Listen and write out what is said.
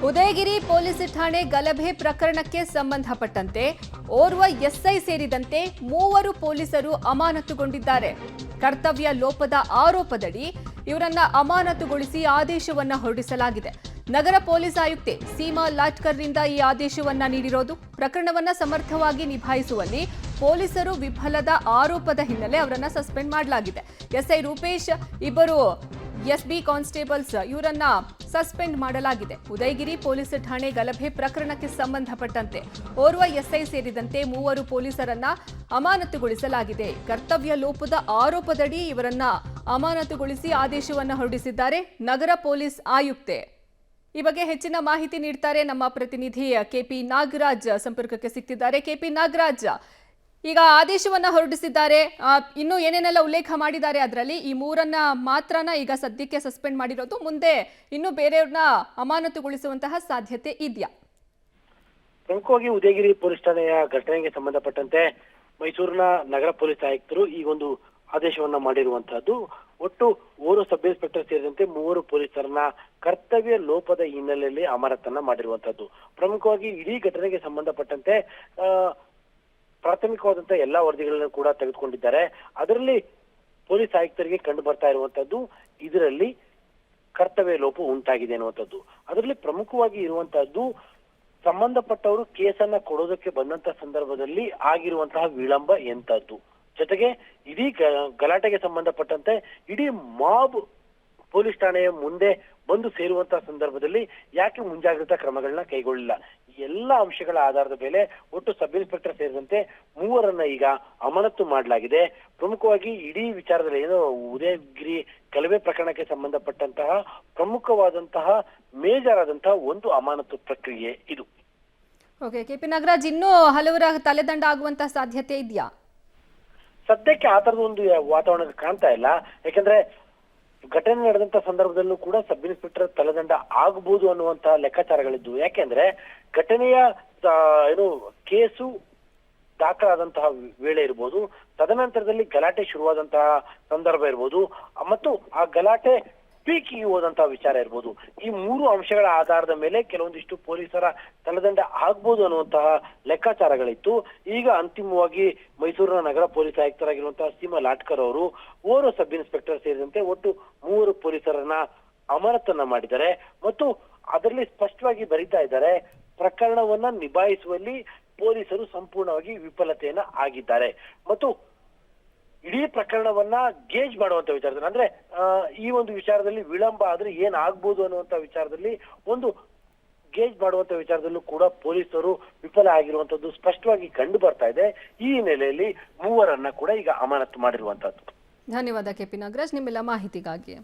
Udayagiri police ಠಾಣೆ ಗಲಭೆ ಪ್ರಕರಣಕ್ಕೆ ಸಂಬಂಧಪಟ್ಟಂತೆ ಓರ್ವ ಎಸ್ಐ ಸೇರಿದಂತೆ 3 ಪೊಲೀಸರು ಅಮಾನತುಗೊಂಡಿದ್ದಾರೆ. ಕರ್ತವ್ಯ ಲೋಪದ ಆರೋಪದಡಿ ಇವರನ್ನ ಅಮಾನತುಗೊಳಿಸಿ ಆದೇಶವನ್ನ ಹೊರಡಿಸಲಾಗಿದೆ. ನಗರ ಪೊಲೀಸ್ ಆಯುಕ್ತೆ ಸೀಮಾ ಲಾಟ್ಕರ್ರಿಂದ ಈ ಆದೇಶವನ್ನ ನೀಡಿರೋದು. ಪ್ರಕರಣವನ್ನ ಸಮರ್ಥವಾಗಿ ನಿಭಾಯಿಸುವಲ್ಲಿ ಪೊಲೀಸರು ವಿಫಲದ ಆರೋಪದ ಹಿನ್ನೆಲೆ ಅವರನ್ನ ಸಸ್ಪೆಂಡ್ ಮಾಡಲಾಗಿದೆ. ಎಸ್ಐ ರೂಪೇಶ್, ಇಬ್ಬರು ಎಸ್ಬಿ ಕಾನ್ಸ್ಟೇಬಲ್ಸ್ ಇವರನ್ನ ಸಸ್ಪೆಂಡ್ ಮಾಡಲಾಗಿದೆ. ಉದಯಗಿರಿ ಪೊಲೀಸ್ ಠಾಣೆ ಗಲಭೆ ಪ್ರಕರಣಕ್ಕೆ ಸಂಬಂಧಪಟ್ಟಂತೆ ಓರ್ವ ಎಸ್ಐ ಸೇರಿದಂತೆ 3 ಪೊಲೀಸರನ್ನ ಅಮಾನತುಗೊಳಿಸಲಾಗಿದೆ. ಕರ್ತವ್ಯ ಲೋಪದ ಆರೋಪದಡಿ ಇವರನ್ನ ಅಮಾನತುಗೊಳಿಸಿ ಆದೇಶವನ್ನ ಹೊರಡಿಸಿದ್ದಾರೆ ನಗರ ಪೊಲೀಸ್ ಆಯುಕ್ತೆ. ಈ ಬಗ್ಗೆ ಹೆಚ್ಚಿನ ಮಾಹಿತಿ ನೀಡ್ತಾರೆ ನಮ್ಮ ಪ್ರತಿನಿಧಿ ಕೆಪಿ ನಾಗರಾಜ್ ಸಂಪರ್ಕಕ್ಕೆ ಸಿಗ್ತಿದ್ದಾರೆ. ಕೆಪಿ ನಾಗರಾಜ್, ಈಗ ಆದೇಶವನ್ನ ಹೊರಡಿಸಿದ್ದಾರೆ, ಇನ್ನು ಏನೇನೆಲ್ಲ ಉಲ್ಲೇಖ ಮಾಡಿದ್ದಾರೆ ಅದರಲ್ಲಿ ಈ 3 ಮಾತ್ರನ ಈಗ ಸದ್ಯಕ್ಕೆ ಸಸ್ಪೆಂಡ್ ಮಾಡಿರೋದು, ಮುಂದೆ ಇನ್ನು ಬೇರೆಯವ್ರನ್ನ ಅಮಾನತುಗೊಳಿಸುವಂತಹ ಸಾಧ್ಯತೆ ಇದೆಯಾ? ಪ್ರಮುಖವಾಗಿ ಉದಯಗಿರಿ ಪೊಲೀಸ್ ಠಾಣೆಯ ಘಟನೆಗೆ ಸಂಬಂಧಪಟ್ಟಂತೆ ಮೈಸೂರಿನ ನಗರ ಪೊಲೀಸ್ ಆಯುಕ್ತರು ಈ ಒಂದು ಆದೇಶವನ್ನ ಮಾಡಿರುವಂತಹದ್ದು. ಒಟ್ಟು 3 ಸಬ್ ಇನ್ಸ್ಪೆಕ್ಟರ್ ಸೇರಿದಂತೆ 3 ಪೊಲೀಸರನ್ನ ಕರ್ತವ್ಯ ಲೋಪದ ಹಿನ್ನೆಲೆಯಲ್ಲಿ ಅಮಾನತನ್ನ ಮಾಡಿರುವಂತಹದ್ದು. ಪ್ರಮುಖವಾಗಿ ಇಡೀ ಘಟನೆಗೆ ಸಂಬಂಧಪಟ್ಟಂತೆ ಪ್ರಾಥಮಿಕವಾದಂತಹ ಎಲ್ಲಾ ವರದಿಗಳನ್ನು ಕೂಡ ತೆಗೆದುಕೊಂಡಿದ್ದಾರೆ. ಅದರಲ್ಲಿ ಪೊಲೀಸ್ ಆಯುಕ್ತರಿಗೆ ಕಂಡು ಬರ್ತಾ ಇರುವಂತದ್ದು ಇದರಲ್ಲಿ ಕರ್ತವ್ಯ ಲೋಪ ಉಂಟಾಗಿದೆ ಅನ್ನುವಂಥದ್ದು. ಅದರಲ್ಲಿ ಪ್ರಮುಖವಾಗಿ ಇರುವಂತಹದ್ದು ಸಂಬಂಧಪಟ್ಟವರು ಕೇಸನ್ನ ಕೊಡೋದಕ್ಕೆ ಬಂದಂತ ಸಂದರ್ಭದಲ್ಲಿ ಆಗಿರುವಂತಹ ವಿಳಂಬ ಎಂತದ್ದು, ಜೊತೆಗೆ ಇಡೀ ಗಲಾಟೆಗೆ ಸಂಬಂಧಪಟ್ಟಂತೆ ಇಡೀ ಮಾಬ್ ಪೊಲೀಸ್ ಠಾಣೆಯ ಮುಂದೆ ಬಂದು ಸೇರುವಂತಹ ಸಂದರ್ಭದಲ್ಲಿ ಯಾಕೆ ಮುಂಜಾಗ್ರತಾ ಕ್ರಮಗಳನ್ನ ಕೈಗೊಳ್ಳಿಲ್ಲ, ಎಲ್ಲ ಅಂಶಗಳ ಆಧಾರದ ಮೇಲೆ ಒಟ್ಟು ಸಬ್ ಇನ್ಸ್ಪೆಕ್ಟರ್ ಸೇರಿದಂತೆ 3 ಈಗ ಅಮಾನತು ಮಾಡಲಾಗಿದೆ. ಪ್ರಮುಖವಾಗಿ ಇಡೀ ವಿಚಾರದಲ್ಲಿ ಏನೋ ಉದಯಗಿರಿ ಗಲಭೆ ಪ್ರಕರಣಕ್ಕೆ ಸಂಬಂಧಪಟ್ಟಂತಹ ಪ್ರಮುಖವಾದಂತಹ ಮೇಜರ್ ಆದಂತಹ ಒಂದು ಅಮಾನತು ಪ್ರಕ್ರಿಯೆ ಇದು. ಓಕೆ ಕೆಪಿ ನಾಗರಾಜ್, ಇನ್ನೂ ಹಲವರ ತಲೆದಂಡ ಆಗುವಂತಹ ಸಾಧ್ಯತೆ ಇದೆಯಾ? ಸದ್ಯಕ್ಕೆ ಆ ತರದ ಒಂದು ವಾತಾವರಣ ಕಾಣ್ತಾ ಇಲ್ಲ. ಯಾಕಂದ್ರೆ ಘಟನೆ ನಡೆದಂತ ಸಂದರ್ಭದಲ್ಲೂ ಕೂಡ ಸಬ್ ಇನ್ಸ್ಪೆಕ್ಟರ್ ತಲೆದಂಡ ಆಗಬಹುದು ಅನ್ನುವಂತಹ ಲೆಕ್ಕಾಚಾರಗಳಿದ್ವು. ಯಾಕೆಂದ್ರೆ ಘಟನೆಯ ಕೇಸು ದಾಖಲಾದಂತಹ ವೇಳೆ ಇರ್ಬೋದು, ತದನಂತರದಲ್ಲಿ ಗಲಾಟೆ ಶುರುವಾದಂತಹ ಸಂದರ್ಭ ಇರ್ಬೋದು, ಮತ್ತು ಆ ಗಲಾಟೆ ಪೀಕಿಗೆ ಹೋದಂತಹ ವಿಚಾರ ಇರ್ಬೋದು. ಈ 3 ಅಂಶಗಳ ಆಧಾರದ ಮೇಲೆ ಕೆಲವೊಂದಿಷ್ಟು ಪೊಲೀಸರ ತಲೆದಂಡ ಆಗ್ಬೋದು ಅನ್ನುವಂತಹ ಲೆಕ್ಕಾಚಾರಗಳಿತ್ತು. ಈಗ ಅಂತಿಮವಾಗಿ ಮೈಸೂರಿನ ನಗರ ಪೊಲೀಸ್ ಆಯುಕ್ತರಾಗಿರುವಂತಹ ಸೀಮಾ ಲಾಟ್ಕರ್ ಅವರು 3 ಸಬ್ ಇನ್ಸ್ಪೆಕ್ಟರ್ ಸೇರಿದಂತೆ ಒಟ್ಟು 3 ಪೊಲೀಸರನ್ನ ಅಮಾನತನ್ನ ಮಾಡಿದ್ದಾರೆ. ಮತ್ತು ಅದರಲ್ಲಿ ಸ್ಪಷ್ಟವಾಗಿ ಬರೀತಾ ಇದ್ದಾರೆ, ಪ್ರಕರಣವನ್ನ ನಿಭಾಯಿಸುವಲ್ಲಿ ಪೊಲೀಸರು ಸಂಪೂರ್ಣವಾಗಿ ವಿಫಲತೆಯನ್ನ ಆಗಿದ್ದಾರೆ. ಮತ್ತು ಇಡೀ ಪ್ರಕರಣವನ್ನ ಗೇಜ್ ಮಾಡುವಂತ ವಿಚಾರದಲ್ಲಿ, ಅಂದ್ರೆ ಈ ಒಂದು ವಿಚಾರದಲ್ಲಿ ವಿಳಂಬ ಆದ್ರೆ ಏನ್ ಆಗ್ಬೋದು ಅನ್ನುವಂತ ವಿಚಾರದಲ್ಲಿ ಒಂದು ಗೇಜ್ ಮಾಡುವಂತ ವಿಚಾರದಲ್ಲೂ ಕೂಡ ಪೊಲೀಸರು ವಿಫಲ ಆಗಿರುವಂತದ್ದು ಸ್ಪಷ್ಟವಾಗಿ ಕಂಡು ಬರ್ತಾ ಇದೆ. ಈ ಹಿನ್ನೆಲೆಯಲ್ಲಿ 3 ಕೂಡ ಈಗ ಅಮಾನತು ಮಾಡಿರುವಂತದ್ದು. ಧನ್ಯವಾದ ಕೆಪಿ ನಾಗರಾಜ್ ನಿಮ್ಮೆಲ್ಲ ಮಾಹಿತಿಗಾಗಿ.